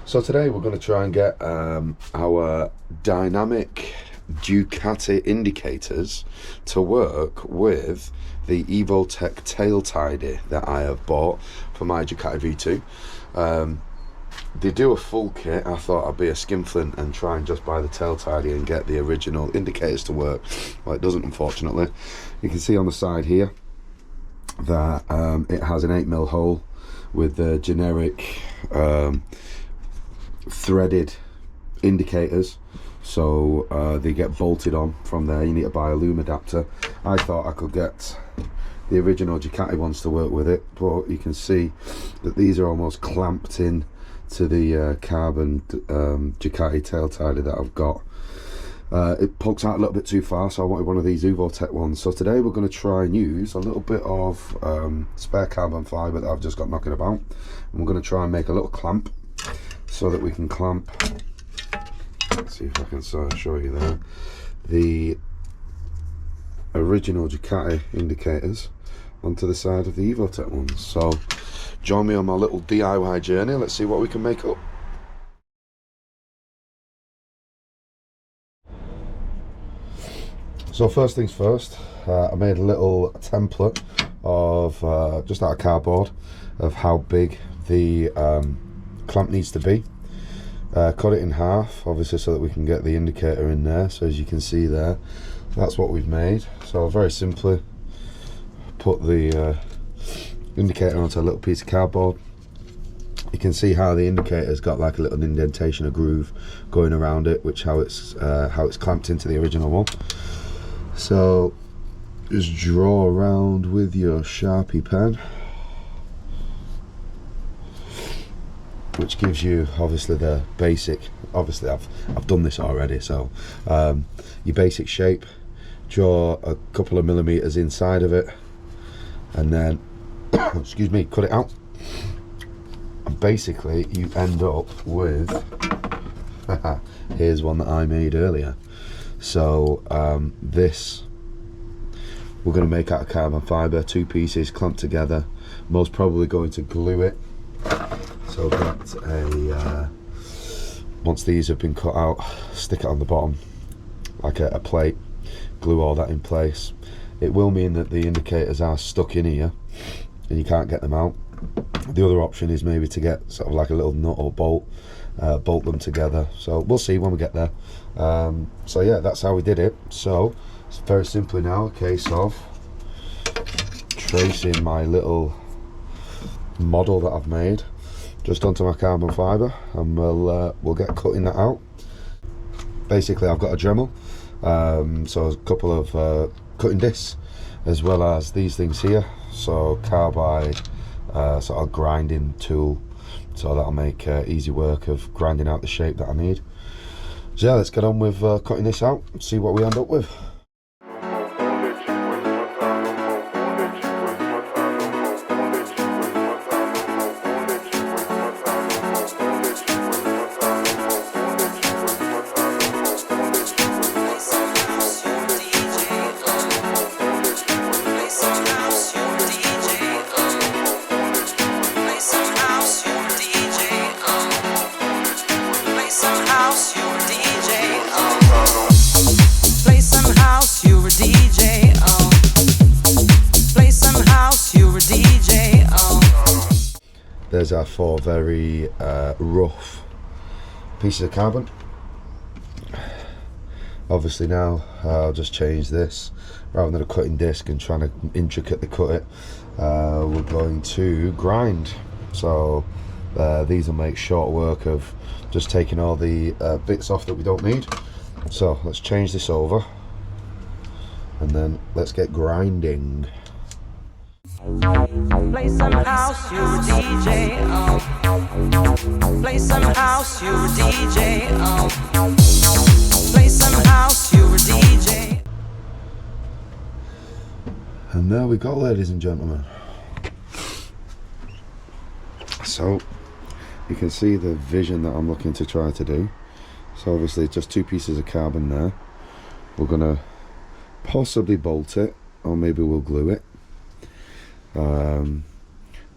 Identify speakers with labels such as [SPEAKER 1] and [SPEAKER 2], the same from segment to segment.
[SPEAKER 1] So today we're going to try and get our dynamic Ducati indicators to work with the Evotech tail tidy that I have bought for my Ducati V2. They do a full kit. I thought I'd be a skinflint and try and just buy the tail tidy and get the original indicators to work. Well, it doesn't, unfortunately. You can see on the side here that it has an 8mm hole with the generic threaded indicators, so they get bolted on from there. You need to buy a loom adapter. I thought I could get the original Ducati ones to work with it, but you can see that these are almost clamped in to the carbon Ducati tail tidy that I've got. It pokes out a little bit too far, so I wanted one of these Evotech ones. So today we're going to try and use a little bit of spare carbon fibre that I've just got knocking about, and we're going to try and make a little clamp so that we can clamp, let's see if I can show you there, the original Ducati indicators onto the side of the Evotech ones. So join me on my little DIY journey. Let's see what we can make up. So first things first, I made a little template of just out of cardboard of how big the clamp needs to be. Cut it in half, obviously, so that we can get the indicator in there. So as you can see there, that's what we've made. So very simply put the indicator onto a little piece of cardboard. You can see how the indicator's got like a little indentation, a groove going around it, which how it's clamped into the original one. So just draw around with your Sharpie pen, which gives you obviously the basic, obviously I've done this already, so your basic shape. Draw a couple of millimeters inside of it, and then excuse me, cut it out, and basically you end up with here's one that I made earlier. So this we're going to make out of carbon fibre, 2 pieces clamped together, most probably going to glue it. So get a once these have been cut out, stick it on the bottom like a plate, glue all that in place. It will mean that the indicators are stuck in here and you can't get them out. The other option is maybe to get sort of like a little nut or bolt, bolt them together. So we'll see when we get there. So yeah, that's how we did it. So it's very simply now a case of tracing my little model that I've made just onto my carbon fibre, and we'll get cutting that out. Basically I've got a Dremel, so a couple of cutting discs, as well as these things here, so carbide sort of grinding tool, so that'll make easy work of grinding out the shape that I need. So yeah, let's get on with cutting this out and see what we end up with. There's our 4 very rough pieces of carbon. Obviously now I'll just change this, rather than a cutting disc and trying to intricately cut it, we're going to grind. So these will make short work of just taking all the bits off that we don't need. So let's change this over and then let's get grinding.
[SPEAKER 2] Play some house, you DJ. Play some house, you DJ. Play some house, you DJ.
[SPEAKER 1] And there we go, ladies and gentlemen. So you can see the vision that I'm looking to try to do. So obviously just 2 pieces of carbon there. We're gonna possibly bolt it, or maybe we'll glue it.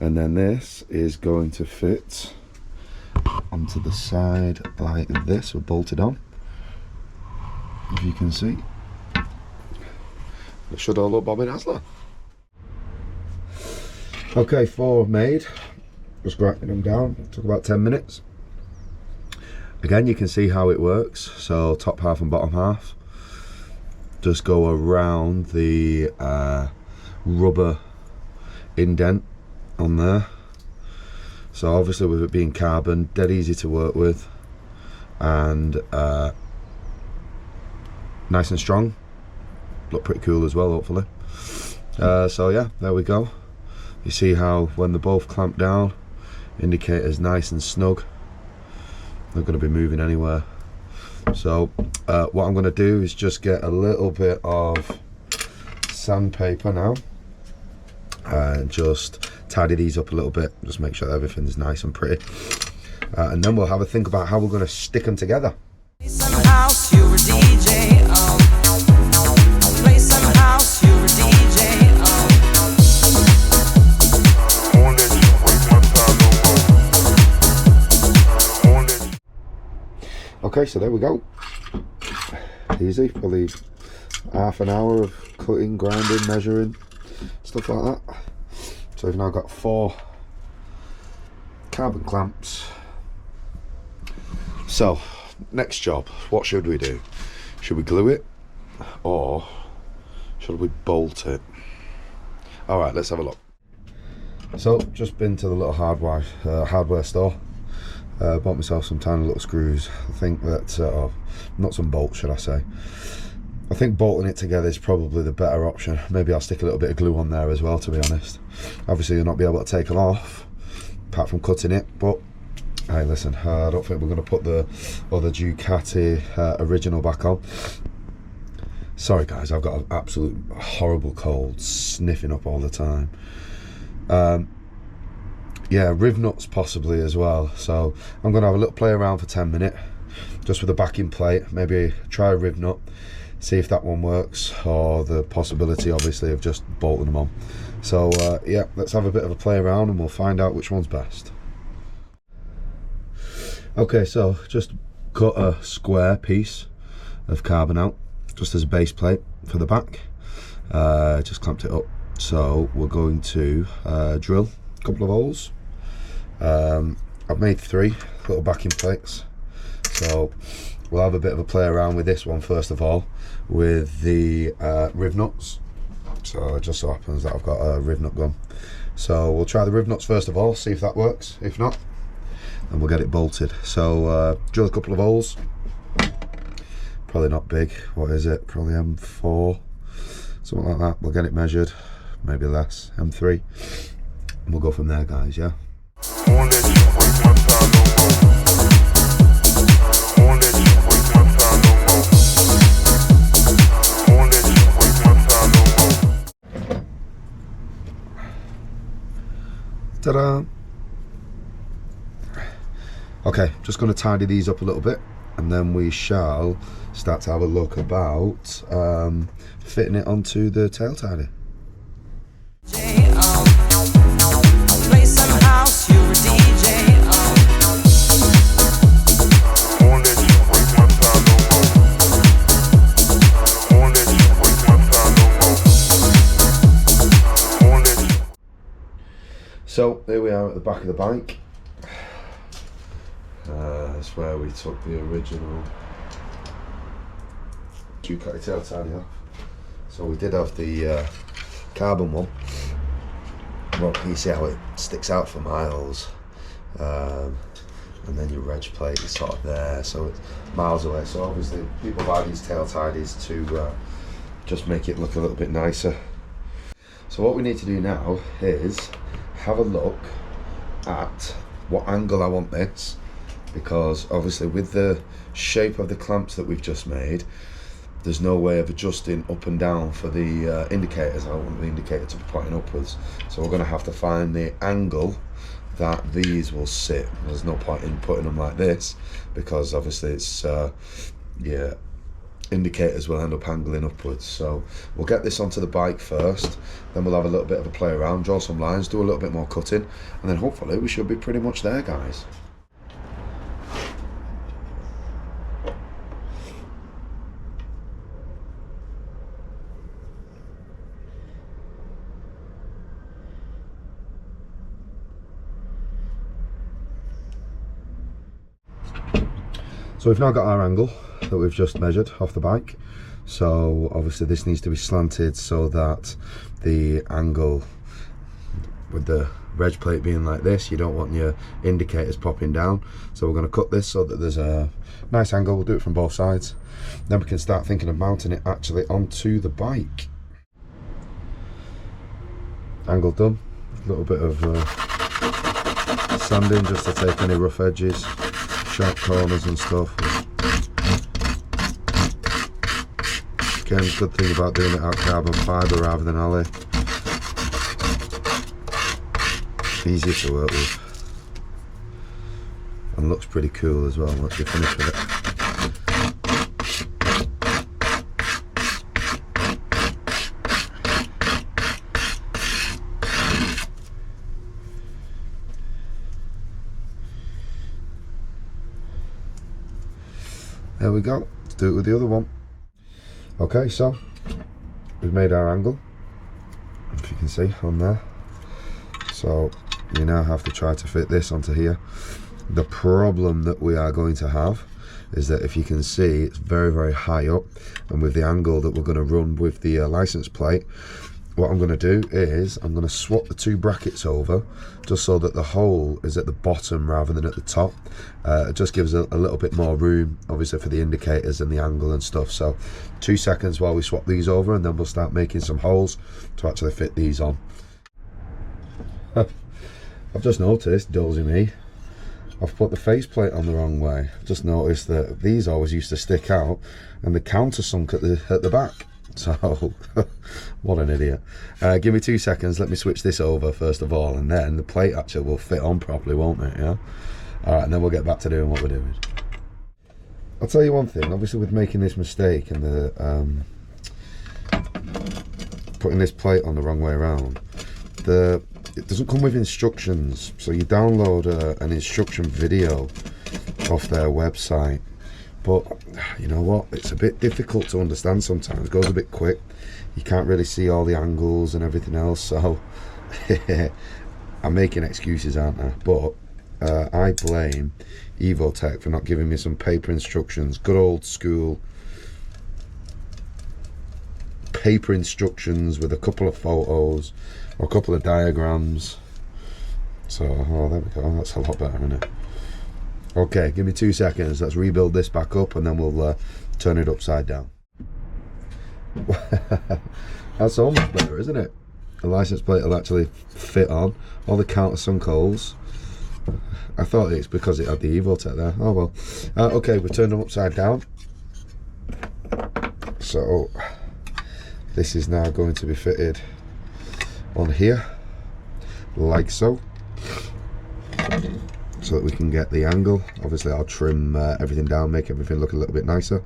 [SPEAKER 1] And then this is going to fit on onto the side like this. We're bolted on, if you can see. It should all look Bobby Dazzler. Okay, 4 made. Just grinding them down. Took about 10 minutes. Again, you can see how it works. So top half and bottom half just go around the rubber indent on there. So obviously with it being carbon, dead easy to work with, and nice and strong. Look pretty cool as well, hopefully. So yeah, there we go. You see how when they're both clamped down, indicator's nice and snug. Not going to be moving anywhere. So what I'm going to do is just get a little bit of sandpaper now and just tidy these up a little bit, just make sure that everything's nice and pretty, and then we'll have a think about how we're going to stick them together.
[SPEAKER 2] Play some house, you a DJ. Play some house, you a DJ.
[SPEAKER 1] Okay, so there we go. Easy, probably half an hour of cutting, grinding, measuring, stuff like that. So we've now got 4 carbon clamps. So next job, what should we do? Should we glue it or should we bolt it? All right, let's have a look. So just been to the little hardware store. Bought myself some tiny little screws. I think that, not some bolts, should I say. I think bolting it together is probably the better option. Maybe I'll stick a little bit of glue on there as well, to be honest. Obviously you'll not be able to take them off, apart from cutting it, but hey, listen, I don't think we're going to put the other Ducati original back on. Sorry guys, I've got an absolute horrible cold, sniffing up all the time. Yeah, riv nuts possibly as well. So I'm going to have a little play around for 10 minutes, just with a backing plate. Maybe try a riv nut, see if that one works, or the possibility obviously of just bolting them on. So yeah, let's have a bit of a play around and we'll find out which one's best. Okay, so just cut a square piece of carbon out, just as a base plate for the back. Just clamped it up. So we're going to drill a couple of holes. I've made 3 little backing plates, so we'll have a bit of a play around with this one first of all, with the riv nuts. So it just so happens that I've got a riv nut gun, so we'll try the riv nuts first of all, see if that works. If not, then we'll get it bolted. So drill a couple of holes, probably not big, what is it, probably M4, something like that. We'll get it measured, maybe less, M3, and we'll go from there, guys. Yeah. Ta-da! Okay, just going to tidy these up a little bit, and then we shall start to have a look about fitting it onto the tail tidy.
[SPEAKER 2] Play some house, you a DJ.
[SPEAKER 1] So here we are at the back of the bike. That's where we took the original Ducati tail tidy off. So we did have the carbon one. Well, you see how it sticks out for miles, and then your reg plate is sort of there, so it's miles away. So obviously people buy these tail tidies to just make it look a little bit nicer. So what we need to do now is have a look at what angle I want this, because obviously with the shape of the clamps that we've just made, there's no way of adjusting up and down for the indicators. I want the indicator to be pointing upwards, so we're going to have to find the angle that these will sit. There's no point in putting them like this, because obviously it's yeah, indicators will end up angling upwards. So we'll get this onto the bike first, then we'll have a little bit of a play around, draw some lines, do a little bit more cutting, and then hopefully we should be pretty much there, guys. So we've now got our angle that we've just measured off the bike. So obviously this needs to be slanted so that the angle with the reg plate being like this, you don't want your indicators popping down. So we're going to cut this so that there's a nice angle. We'll do it from both sides. Then we can start thinking of mounting it actually onto the bike. Angle done. A little bit of sanding just to take any rough edges, sharp corners and stuff. Again, good thing about doing it out carbon fibre rather than alloy. Easier to work with. And looks pretty cool as well once you're finished with it. There we go. Let's do it with the other one. Okay, so we've made our angle, if you can see on there. So you now have to try to fit this onto here. The problem that we are going to have is that, if you can see, it's very, very high up, and with the angle that we're going to run with the license plate, what I'm going to do is I'm going to swap the two brackets over just so that the hole is at the bottom rather than at the top. It just gives a little bit more room, obviously, for the indicators and the angle and stuff. So 2 seconds while we swap these over, and then we'll start making some holes to actually fit these on. I've just noticed, dozy me, I've put the faceplate on the wrong way. I've just noticed that these always used to stick out and the countersunk at the back. So, what an idiot. Give me 2 seconds, let me switch this over first of all, and then the plate actually will fit on properly, won't it? Yeah. Alright, and then we'll get back to doing what we're doing. I'll tell you one thing, obviously with making this mistake and the putting this plate on the wrong way around, it doesn't come with instructions, so you download an instruction video off their website, but you know what, it's a bit difficult to understand sometimes. It goes a bit quick, you can't really see all the angles and everything else, so I'm making excuses, aren't I? But I blame Evotech for not giving me some paper instructions, good old school paper instructions with a couple of photos or a couple of diagrams. So, oh, there we go, that's a lot better, isn't it? Okay, give me 2 seconds, let's rebuild this back up and then we'll turn it upside down. That's so much better, isn't it? The license plate will actually fit on all the countersunk holes. I thought it's because it had the Evotech there. Oh well. Okay, we turned them upside down. So this is now going to be fitted on here, like so, so that we can get the angle. Obviously I'll trim everything down, make everything look a little bit nicer.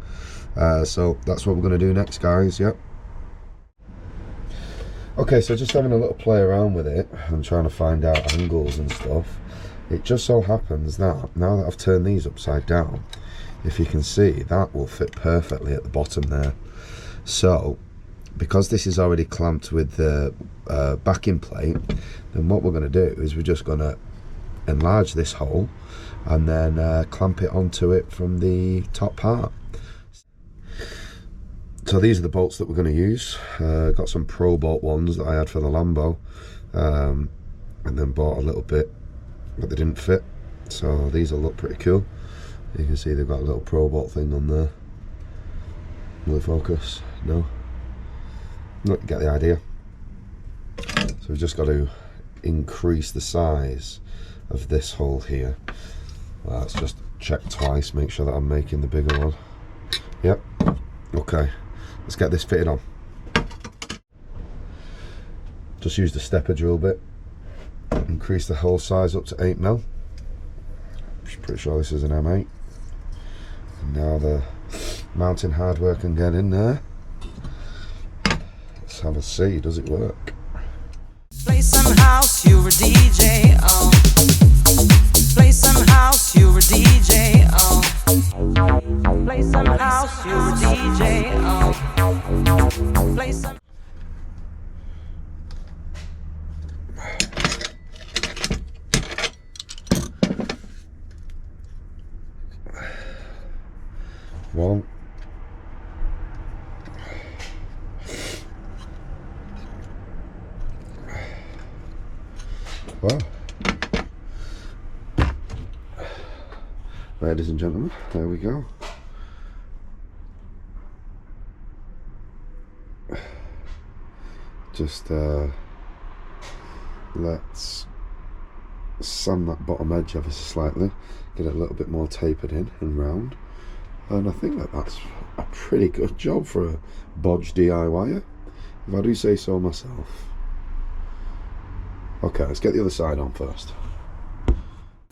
[SPEAKER 1] So that's what we're going to do next, guys. Yep. Okay, so just having a little play around with it and trying to find out angles and stuff. It just so happens that now that I've turned these upside down, if you can see, that will fit perfectly at the bottom there. So because this is already clamped with the backing plate, then what we're going to do is we're just going to enlarge this hole and then clamp it onto it from the top part. So these are the bolts that we're going to use. Got some Pro Bolt ones that I had for the Lambo, and then bought a little bit, but they didn't fit. So these will look pretty cool. You can see they've got a little Pro Bolt thing on there. Will it focus? No. Look, you get the idea. So we've just got to increase the size of this hole here. Let's just check twice, make sure that I'm making the bigger one. Yep. Okay. Let's get this fitted on. Just use the stepper drill bit. Increase the hole size up to 8mm. Pretty sure this is an M8. And now the mounting hardware can get in there. Let's have a see, does it work?
[SPEAKER 2] Play some house, you're a DJ, oh. Play some house, you're a DJ, oh. Play some house, you're a DJ, oh. Play some.
[SPEAKER 1] One. Well, ladies and gentlemen, there we go. Just let's sand that bottom edge ever so slightly, get it a little bit more tapered in and round, and I think that's a pretty good job for a bodge DIYer, if I do say so myself. Okay, let's get the other side on first.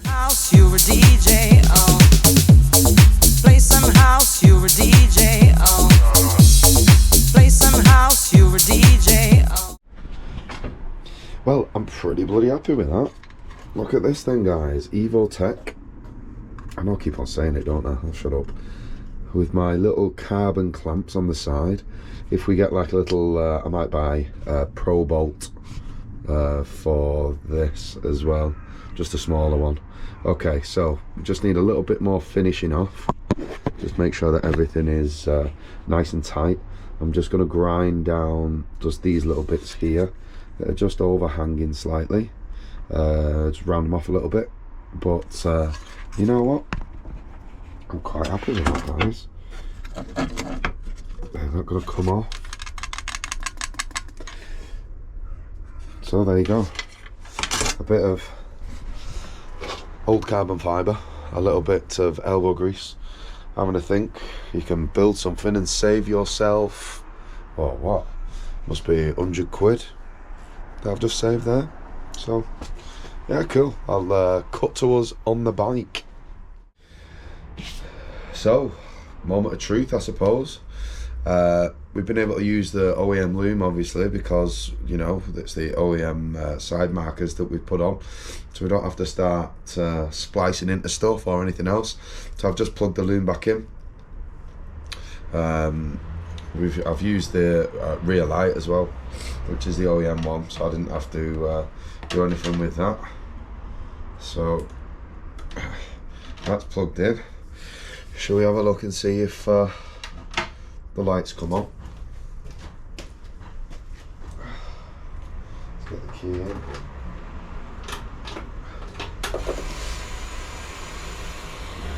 [SPEAKER 2] House, you're a DJ, oh. Play some house, you're a DJ, oh. Play some house, you're a DJ, oh.
[SPEAKER 1] Well, I'm pretty bloody happy with that. Look at this thing, guys. Evotech. I know I keep on saying it, don't I? I'll shut up. With my little carbon clamps on the side. If we get like a little, I might buy a Pro Bolt for this as well. Just a smaller one. Okay, so we just need a little bit more finishing off. Just make sure that everything is nice and tight. I'm just going to grind down just these little bits here that are just overhanging slightly. Just round them off a little bit. But you know what? I'm quite happy with that, guys. They're not going to come off. So there you go. A bit of old carbon fibre, a little bit of elbow grease. Having a think, you can build something and save yourself, oh what, must be 100 quid that I've just saved there. So yeah, cool. I'll cut to us on the bike. So, moment of truth, I suppose. We've been able to use the OEM loom, obviously, because, you know, it's the OEM side markers that we've put on, so we don't have to start splicing into stuff or anything else. So I've just plugged the loom back in. I've used the rear light as well, which is the OEM one, so I didn't have to do anything with that. So that's plugged in. Shall we have a look and see if the lights come on? Let's get the key in.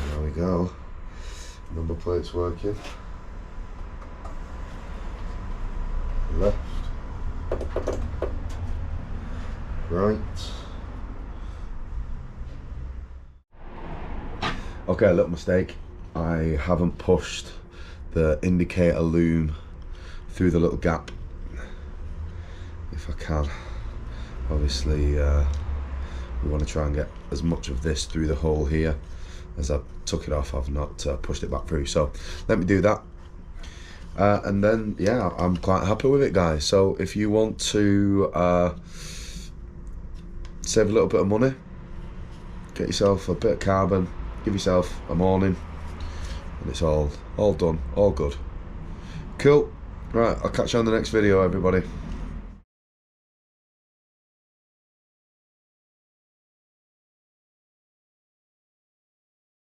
[SPEAKER 1] There we go. Number plate's working. Left. Right. Okay, a little mistake. I haven't pushed the indicator loom through the little gap. If I can, obviously we want to try and get as much of this through the hole here. As I took it off, I've not pushed it back through, so let me do that, and then yeah, I'm quite happy with it, guys. So if you want to save a little bit of money, get yourself a bit of carbon, give yourself a morning, and it's all done, all good. Cool. Right, I'll catch you on the next video, everybody.